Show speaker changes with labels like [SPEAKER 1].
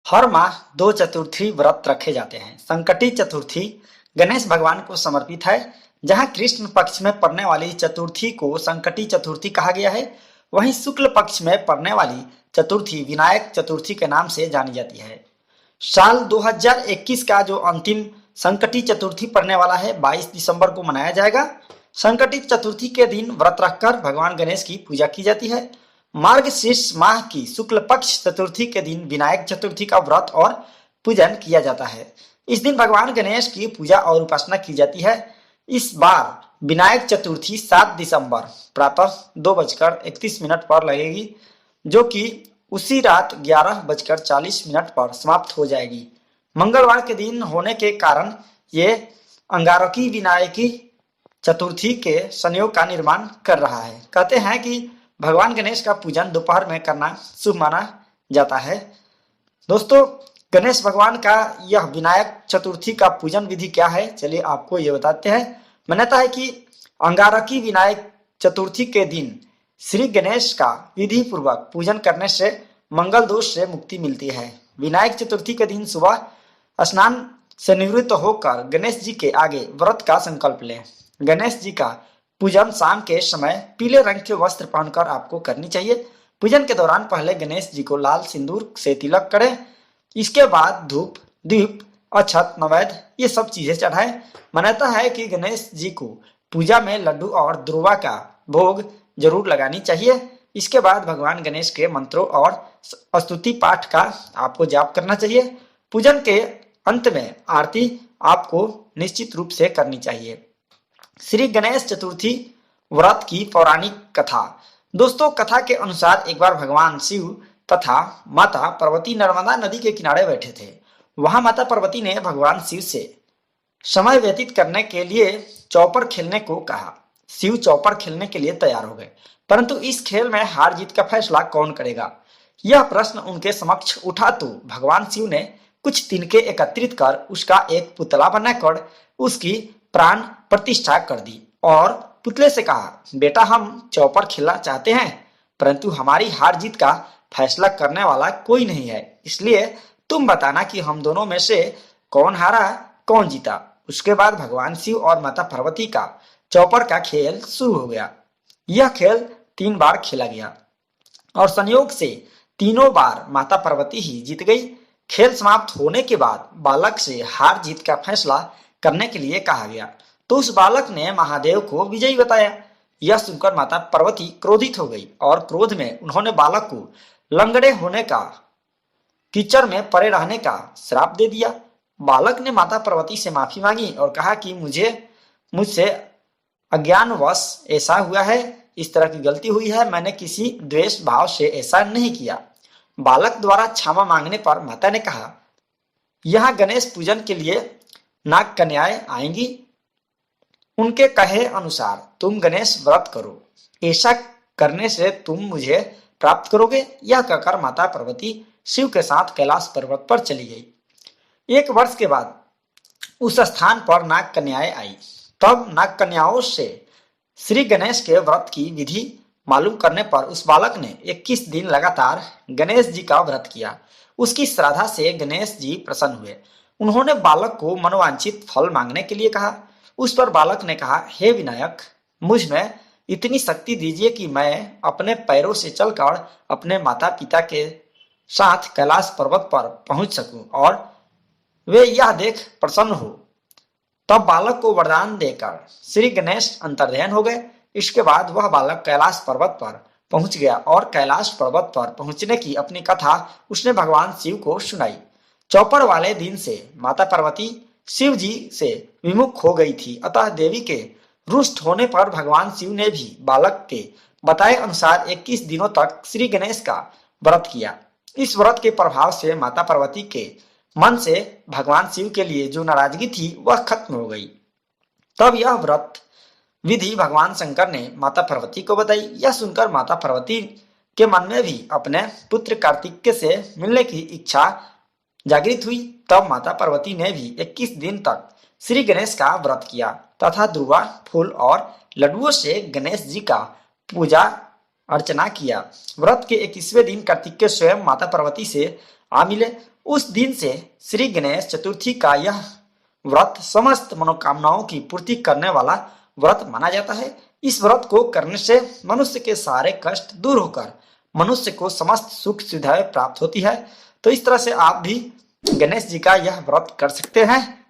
[SPEAKER 1] हर माह दो चतुर्थी व्रत रखे जाते हैं। संकटी चतुर्थी गणेश भगवान को समर्पित है। जहां कृष्ण पक्ष में पड़ने वाली चतुर्थी को संकटी चतुर्थी कहा गया है, वहीं शुक्ल पक्ष में पड़ने वाली चतुर्थी विनायक चतुर्थी के नाम से जानी जाती है। साल 2021 का जो अंतिम संकटी चतुर्थी पड़ने वाला है 22 दिसंबर को मनाया जाएगा। संकटी चतुर्थी के दिन व्रत रखकर भगवान गणेश की पूजा की जाती है। मार्गशीर्ष माह की शुक्ल पक्ष चतुर्थी के दिन विनायक चतुर्थी का व्रत और पूजन किया जाता है। इस दिन भगवान गणेश की पूजा और उपासना की जाती है। इस बार विनायक चतुर्थी 7 दिसंबर प्रातः 2:31 पर लगेगी, जो कि उसी रात 11:40 पर समाप्त हो जाएगी। मंगलवार के दिन होने के कारण ये अंगारकी विनायकी चतुर्थी के संयोग का निर्माण कर रहा है। कहते हैं कि भगवान गणेश का पूजन दोपहर में करना शुभ माना जाता है। दोस्तों, गणेश भगवान का यह विनायक चतुर्थी का पूजन विधि क्या है, चलिए आपको ये बताते हैं। मान्यता है कि अंगारकी विनायक चतुर्थी के दिन श्री गणेश का विधि पूर्वक पूजन करने से मंगल दोष से मुक्ति मिलती है। विनायक चतुर्थी के दिन सुबह स्नान से निवृत्त होकर गणेश जी के आगे व्रत का संकल्प लें। गणेश जी का पूजन शाम के समय पीले रंग के वस्त्र पहनकर आपको करनी चाहिए। पूजन के दौरान पहले गणेश जी को लाल सिंदूर से तिलक करें। इसके बाद धूप, दीप, अक्षत, नैवेद्य ये सब चीजें चढ़ाएं। मान्यता है कि गणेश जी को पूजा में लड्डू और दुर्वा का भोग जरूर लगानी चाहिए। इसके बाद भगवान गणेश के मंत्रों और स्तुति पाठ का आपको जाप करना चाहिए। पूजन के अंत में आरती आपको निश्चित रूप से करनी चाहिए। श्री गणेश चतुर्थी व्रत की पौराणिक कथा। दोस्तों, कथा के अनुसार एक बार भगवान शिव तथा माता पार्वती नर्मदा नदी के किनारे बैठे थे। वहां माता पार्वती ने भगवान शिव से समय व्यतीत करने के लिए चौपर खेलने को कहा। शिव चौपर खेलने के लिए तैयार हो गए, परंतु इस खेल में हार जीत का फैसला कौन करेगा, यह प्रश्न उनके समक्ष उठा तो भगवान शिव ने कुछ तिनके एकत्रित कर उसका एक पुतला बनाकर उसकी प्राण प्रतिष्ठा कर दी और पुतले से कहा, बेटा हम चौपर खेलना चाहते हैं, परंतु हमारी हार जीत का फैसला करने वाला कोई नहीं है, इसलिए तुम बताना कि हम दोनों में से कौन हारा कौन जीता। उसके बाद भगवान शिव और माता पार्वती का चौपर का खेल शुरू हो गया। यह खेल 3 बार खेला गया और संयोग से तीनों बार माता पार्वती ही जीत गई। खेल समाप्त होने के बाद बालक से हार जीत का फैसला करने के लिए कहा गया, तो उस बालक ने महादेव को विजयी बताया। यह सुनकर माता पार्वती क्रोधित हो गई और क्रोध में उन्होंने बालक को लंगड़े होने का, कीचड़ में पड़े रहने का श्राप दे दिया। बालक ने माता पार्वती से माफी मांगी और कहा कि मुझसे अज्ञानवश ऐसा हुआ है, इस तरह की गलती हुई है, मैंने किसी द्वेष भाव से ऐसा नहीं किया। बालक द्वारा क्षमा मांगने पर माता ने कहा, यहाँ गणेश पूजन के लिए नाग कन्याएं आएंगी, उनके कहे अनुसार तुम गणेश व्रत करो, ऐसा करने से तुम मुझे प्राप्त करोगे। यह कहकर माता पार्वती शिव के साथ कैलाश पर्वत पर चली गई। 1 वर्ष के बाद उस स्थान पर नाग कन्याएं आई। तब नाग कन्याओं से श्री गणेश के व्रत की विधि मालूम करने पर उस बालक ने 21 दिन लगातार गणेश जी का व्रत किया। उसकी श्रद्धा से गणेश जी प्रसन्न हुए। उन्होंने बालक को मनोवांछित फल मांगने के लिए कहा। उस पर बालक ने कहा, हे विनायक, मुझ में इतनी शक्ति दीजिए कि मैं अपने पैरों से चलकर अपने माता पिता के साथ कैलाश पर्वत पर पहुंच सकूं और वे यह देख प्रसन्न हो। तब बालक को वरदान देकर श्री गणेश अंतर्ध्यान हो गए। इसके बाद वह बालक कैलाश पर्वत पर पहुंच गया और कैलाश पर्वत पर पहुंचने की अपनी कथा उसने भगवान शिव को सुनाई। चौपर वाले दिन से माता पार्वती शिव जी से विमुख हो गई थी, अतः देवी के रुष्ट होने पर भगवान शिव ने भी बालक के बताए अनुसार 21 दिनों तक श्री गणेश का व्रत किया। इस व्रत के प्रभाव से माता पार्वती के मन से भगवान शिव के लिए जो नाराजगी थी वह खत्म हो गई। तब यह व्रत विधि भगवान शंकर ने माता पार्वती को बताई। यह सुनकर माता पार्वती के मन में भी अपने पुत्र कार्तिकेय से मिलने की इच्छा जागृत हुई। तब माता पार्वती ने भी 21 दिन तक श्री गणेश का व्रत किया तथा दुर्वा, फूल और लड्डुओं से गणेश जी का पूजा अर्चना किया। व्रत के 21वें दिन कार्तिकेय स्वयं माता पार्वती से आ मिले। उस दिन से श्री गणेश चतुर्थी का यह व्रत समस्त मनोकामनाओं की पूर्ति करने वाला व्रत माना जाता है। इस व्रत को करने से मनुष्य के सारे कष्ट दूर होकर मनुष्य को समस्त सुख सुविधाएं प्राप्त होती है। तो इस तरह से आप भी गणेश जी का यह व्रत कर सकते हैं।